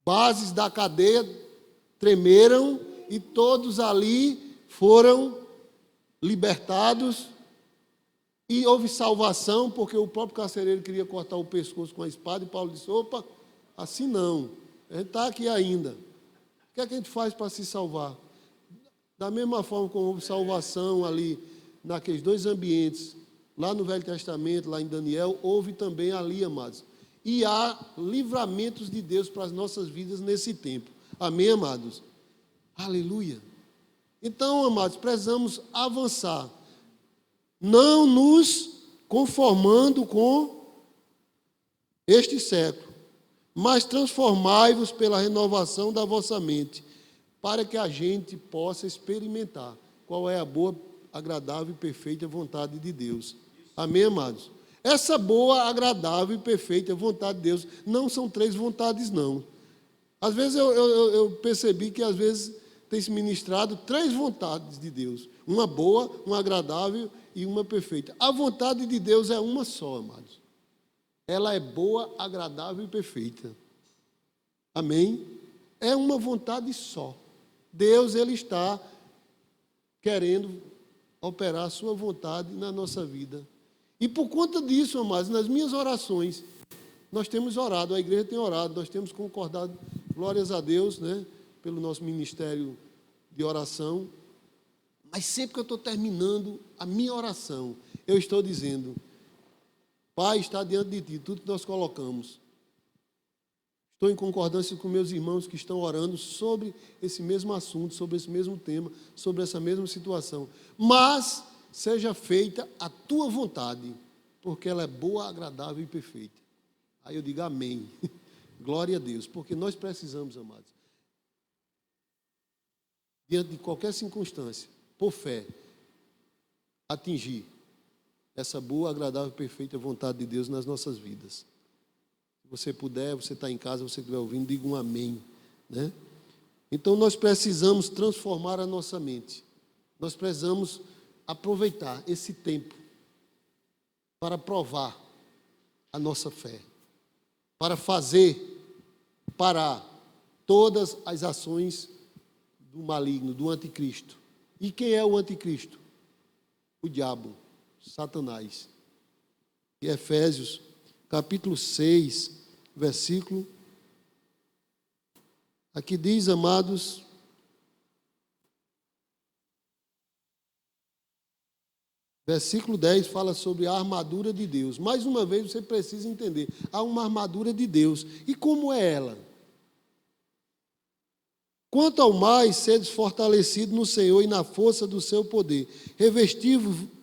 bases da cadeia tremeram e todos ali foram libertados e houve salvação, porque o próprio carcereiro queria cortar o pescoço com a espada e Paulo disse, opa, assim não, a gente está aqui ainda. O que é que a gente faz para se salvar? Da mesma forma como houve salvação ali naqueles dois ambientes, lá no Velho Testamento, lá em Daniel, houve também ali, amados. E há livramentos de Deus para as nossas vidas nesse tempo. Amém, amados? Aleluia. Então, amados, precisamos avançar, não nos conformando com este século, mas transformai-vos pela renovação da vossa mente, para que a gente possa experimentar qual é a boa, agradável e perfeita vontade de Deus. Amém, amados? Essa boa, agradável e perfeita vontade de Deus não são três vontades, não. Às vezes eu percebi que às vezes tem se ministrado três vontades de Deus. Uma boa, uma agradável e uma perfeita. A vontade de Deus é uma só, amados. Ela é boa, agradável e perfeita. Amém? É uma vontade só. Deus, Ele está querendo operar a sua vontade na nossa vida. E por conta disso, amados, nas minhas orações, nós temos orado, a igreja tem orado, nós temos concordado, glórias a Deus, né, pelo nosso ministério de oração. Mas sempre que eu estou terminando a minha oração, eu estou dizendo, Pai, está diante de Ti, tudo que nós colocamos. Estou em concordância com meus irmãos que estão orando sobre esse mesmo assunto, sobre esse mesmo tema, sobre essa mesma situação. Mas seja feita a Tua vontade, porque ela é boa, agradável e perfeita. Aí eu digo amém. Glória a Deus, porque nós precisamos, amados, diante de qualquer circunstância, por fé, atingir essa boa, agradável e perfeita vontade de Deus nas nossas vidas. Se você puder, você está em casa, você estiver ouvindo, diga um amém, né? Então nós precisamos transformar a nossa mente. Nós precisamos aproveitar esse tempo para provar a nossa fé, para fazer parar todas as ações do maligno, do anticristo. E quem é o anticristo? O diabo, Satanás. E Efésios, capítulo 6, versículo, aqui diz, amados, versículo 10 fala sobre a armadura de Deus. Mais uma vez você precisa entender, há uma armadura de Deus. E como é ela? Quanto ao mais, sedes fortalecidos no Senhor e na força do seu poder.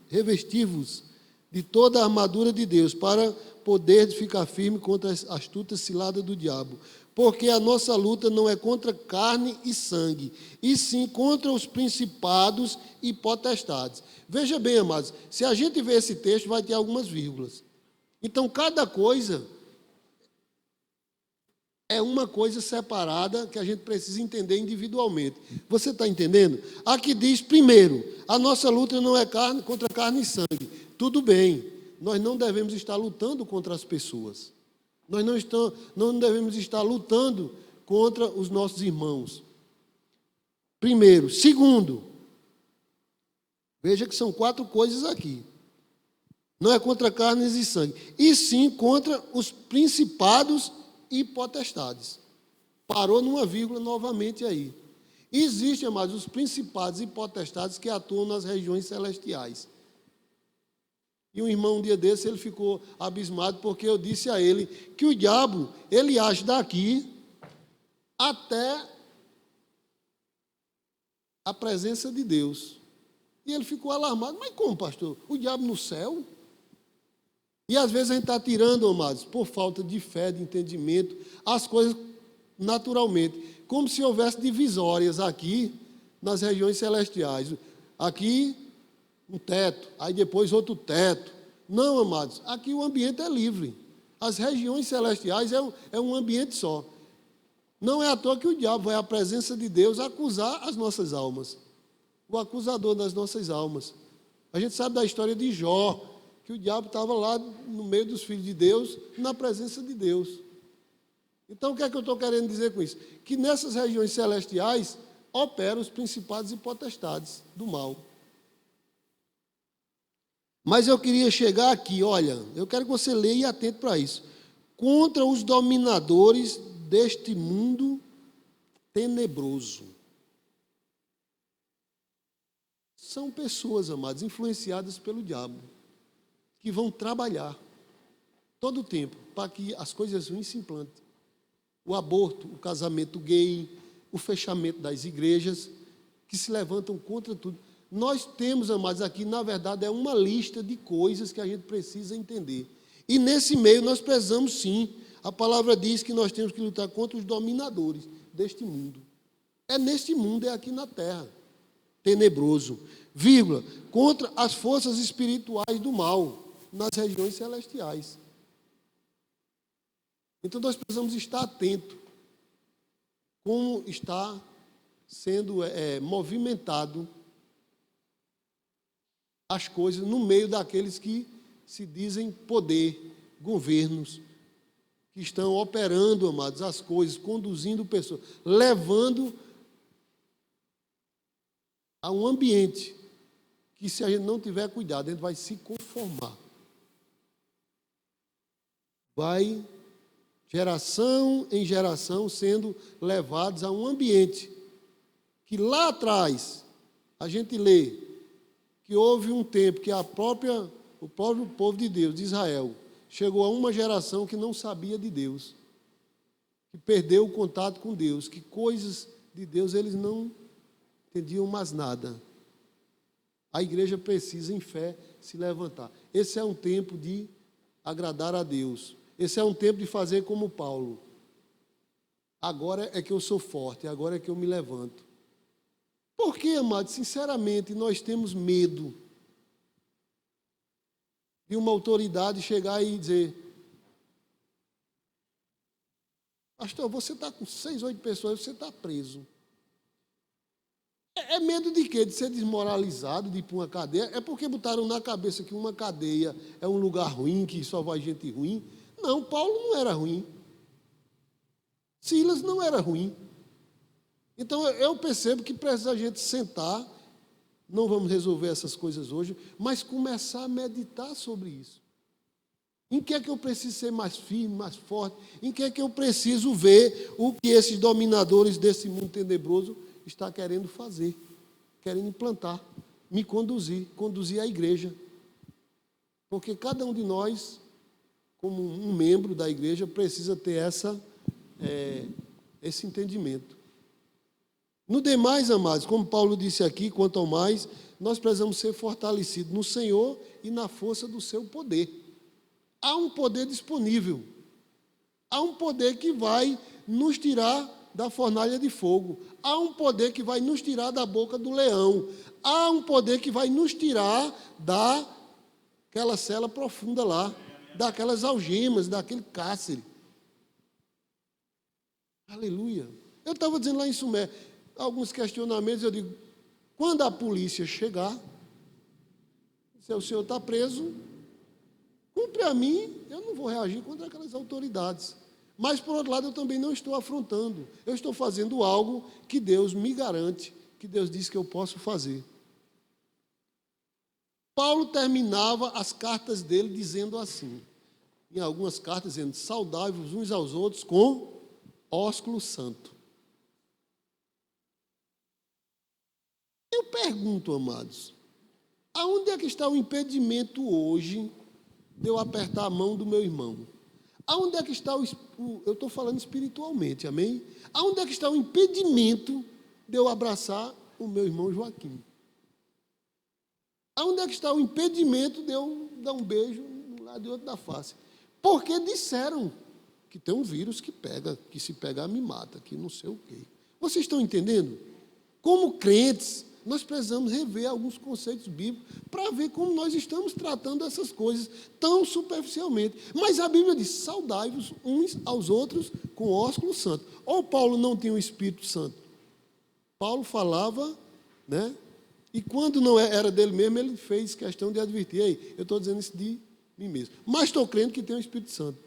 Revesti-vos de toda a armadura de Deus, para poder ficar firme contra as astutas ciladas do diabo. Porque a nossa luta não é contra carne e sangue, e sim contra os principados e potestades. Veja bem, amados, se a gente ver esse texto, vai ter algumas vírgulas. Então, cada coisa é uma coisa separada que a gente precisa entender individualmente. Você está entendendo? Aqui diz, primeiro, a nossa luta não é contra carne e sangue. Tudo bem, nós não devemos estar lutando contra as pessoas. Nós não devemos estar lutando contra os nossos irmãos. Primeiro. Segundo, veja que são 4 coisas aqui. Não é contra carnes e sangue, e sim contra os principados e potestades. Parou numa vírgula novamente aí. Existem, amados, os principados e potestades que atuam nas regiões celestiais. E um irmão, um dia desse, ele ficou abismado porque eu disse a ele que o diabo, ele age daqui até a presença de Deus. E ele ficou alarmado. Mas como, pastor? O diabo no céu? E às vezes a gente está tirando, amados, por falta de fé, de entendimento, as coisas naturalmente. Como se houvesse divisórias aqui nas regiões celestiais. Aqui um teto, aí depois outro teto. Não, amados, aqui o ambiente é livre. As regiões celestiais é um ambiente só. Não é à toa que o diabo vai à presença de Deus acusar as nossas almas. O acusador das nossas almas. A gente sabe da história de Jó, que o diabo estava lá no meio dos filhos de Deus, na presença de Deus. Então, o que é que eu estou querendo dizer com isso? Que nessas regiões celestiais operam os principados e potestades do mal. Mas eu queria chegar aqui, olha, eu quero que você leia e atente para isso. Contra os dominadores deste mundo tenebroso. São pessoas, amados, influenciadas pelo diabo, que vão trabalhar todo o tempo para que as coisas ruins se implantem. O aborto, o casamento gay, o fechamento das igrejas, que se levantam contra tudo. Nós temos, amados, aqui, na verdade, é uma lista de coisas que a gente precisa entender. E nesse meio nós precisamos, sim, a palavra diz que nós temos que lutar contra os dominadores deste mundo. É neste mundo, é aqui na terra, tenebroso, vírgula, contra as forças espirituais do mal, nas regiões celestiais. Então nós precisamos estar atentos como está sendo movimentado as coisas no meio daqueles que se dizem poder, governos, que estão operando, amados, as coisas, conduzindo pessoas, levando a um ambiente que, se a gente não tiver cuidado, a gente vai se conformar. Vai, geração em geração, sendo levados a um ambiente que lá atrás, a gente lê, que houve um tempo que o próprio povo de Deus, de Israel, chegou a uma geração que não sabia de Deus, que perdeu o contato com Deus, que coisas de Deus eles não entendiam mais nada. A igreja precisa, em fé, se levantar. Esse é um tempo de agradar a Deus. Esse é um tempo de fazer como Paulo. Agora é que eu sou forte, agora é que eu me levanto. Por que, amados, sinceramente, nós temos medo de uma autoridade chegar e dizer: pastor, você está com 6, 8 pessoas, você está preso. É medo de quê? De ser desmoralizado, de ir para uma cadeia? É porque botaram na cabeça que uma cadeia é um lugar ruim, que só vai gente ruim? Não, Paulo não era ruim. Silas não era ruim. Então, eu percebo que precisa a gente sentar, não vamos resolver essas coisas hoje, mas começar a meditar sobre isso. Em que é que eu preciso ser mais firme, mais forte? Em que é que eu preciso ver o que esses dominadores desse mundo tenebroso estão querendo fazer, querendo implantar, me conduzir à igreja. Porque cada um de nós, como um membro da igreja, precisa ter esse entendimento. No demais, amados, como Paulo disse aqui, quanto ao mais, nós precisamos ser fortalecidos no Senhor e na força do seu poder. Há um poder disponível. Há um poder que vai nos tirar da fornalha de fogo. Há um poder que vai nos tirar da boca do leão. Há um poder que vai nos tirar daquela cela profunda lá, daquelas algemas, daquele cárcere. Aleluia. Eu estava dizendo lá em Sumé, alguns questionamentos, eu digo, quando a polícia chegar, se o senhor está preso, cumpre a mim, eu não vou reagir contra aquelas autoridades. Mas, por outro lado, eu também não estou afrontando. Eu estou fazendo algo que Deus me garante, que Deus diz que eu posso fazer. Paulo terminava as cartas dele dizendo assim: em algumas cartas, dizendo: saudai-vos uns aos outros com ósculo santo. Eu pergunto, amados, aonde é que está o impedimento hoje de eu apertar a mão do meu irmão? Aonde é que está eu estou falando espiritualmente, amém? Aonde é que está o impedimento de eu abraçar o meu irmão Joaquim? Aonde é que está o impedimento de eu dar um beijo de um lado e outro da face? Porque disseram que tem um vírus que pega, que se pegar me mata, que não sei o quê. Vocês estão entendendo? Como crentes, nós precisamos rever alguns conceitos bíblicos para ver como nós estamos tratando essas coisas tão superficialmente. Mas a Bíblia diz: saudai-vos uns aos outros com ósculo santo. Ou Paulo não tinha o Espírito Santo? Paulo falava, né? E quando não era dele mesmo, ele fez questão de advertir: ei, eu estou dizendo isso de mim mesmo, mas estou crendo que tem o Espírito Santo.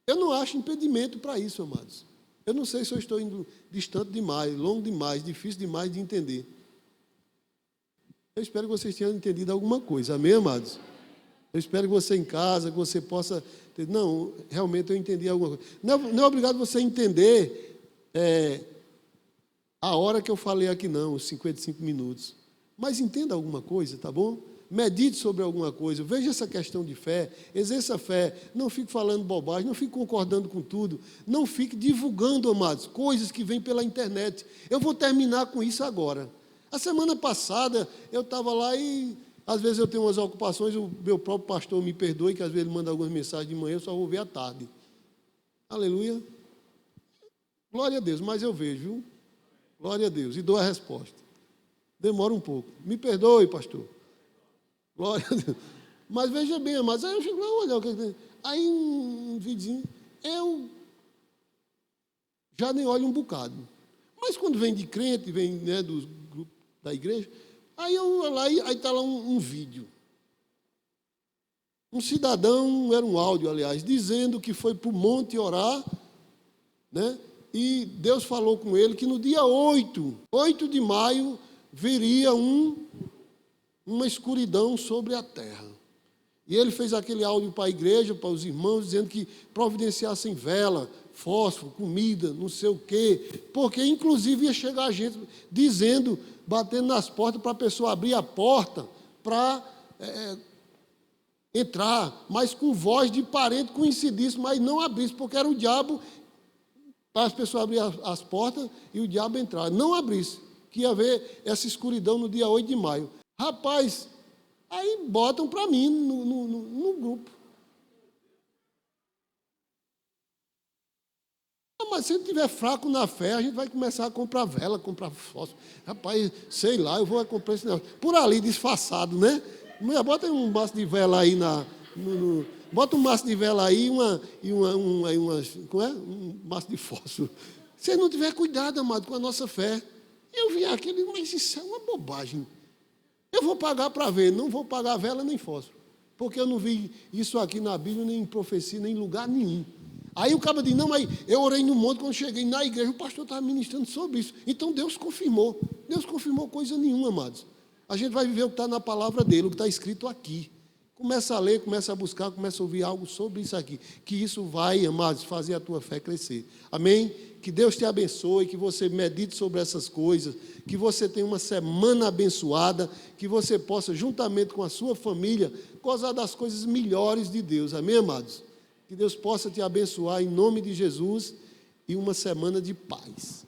Eu não acho impedimento para isso, amados. Eu não sei se eu estou indo distante demais, longo demais, difícil demais de entender. Eu espero que vocês tenham entendido alguma coisa, amém, amados? Eu espero que você em casa, que você possa ter, não, realmente eu entendi alguma coisa. Não é obrigado você a entender a hora que eu falei aqui, não, os 55 minutos. Mas entenda alguma coisa, tá bom? Medite sobre alguma coisa, veja essa questão de fé, exerça fé, não fique falando bobagem, não fique concordando com tudo, não fique divulgando, amados, coisas que vêm pela internet. Eu vou terminar com isso agora. A semana passada, eu estava lá e, às vezes eu tenho umas ocupações, o meu próprio pastor me perdoe, que às vezes ele manda algumas mensagens de manhã, eu só vou ver à tarde. Aleluia. Glória a Deus, mas eu vejo, viu? Glória a Deus, e dou a resposta. Demora um pouco. Me perdoe, pastor. Glória a Deus. Mas veja bem, mas aí eu chego lá, olha o que tem. Aí um vizinho, eu já nem olho um bocado. Mas quando vem de crente, vem, né, do grupo da igreja, aí eu olho lá, aí está lá um vídeo. Um cidadão, era um áudio, aliás, dizendo que foi para o monte orar, né? E Deus falou com ele que no dia 8 de maio, viria uma escuridão sobre a terra. E ele fez aquele áudio para a igreja, para os irmãos, dizendo que providenciassem vela, fósforo, comida, não sei o quê, porque inclusive ia chegar a gente dizendo, batendo nas portas para a pessoa abrir a porta para entrar, mas com voz de parente conhecidíssimo, mas não abrisse, porque era o diabo, para as pessoas abrirem as portas e o diabo entrar. Não abrisse, que ia haver essa escuridão no dia 8 de maio. Rapaz, aí botam para mim no grupo. Mas se ele estiver fraco na fé, a gente vai começar a comprar vela, comprar fósforo. Rapaz, sei lá, eu vou comprar esse negócio. Por ali, disfarçado, né? Bota um maço de vela aí bota um maço de vela aí como é? Um maço de fósforo. Se ele não tiver cuidado, amado, com a nossa fé, eu vi aquele, mas isso é uma bobagem. Eu vou pagar para ver, não vou pagar vela nem fósforo, porque eu não vi isso aqui na Bíblia, nem em profecia, nem em lugar nenhum. Aí o cara diz: não, mas eu orei no monte, quando cheguei na igreja, o pastor estava ministrando sobre isso. Então Deus confirmou coisa nenhuma, amados. A gente vai viver o que está na palavra dele, o que está escrito aqui. Começa a ler, começa a buscar, começa a ouvir algo sobre isso aqui, que isso vai, amados, fazer a tua fé crescer. Amém? Que Deus te abençoe, que você medite sobre essas coisas, que você tenha uma semana abençoada, que você possa, juntamente com a sua família, gozar das coisas melhores de Deus. Amém, amados? Que Deus possa te abençoar em nome de Jesus e uma semana de paz.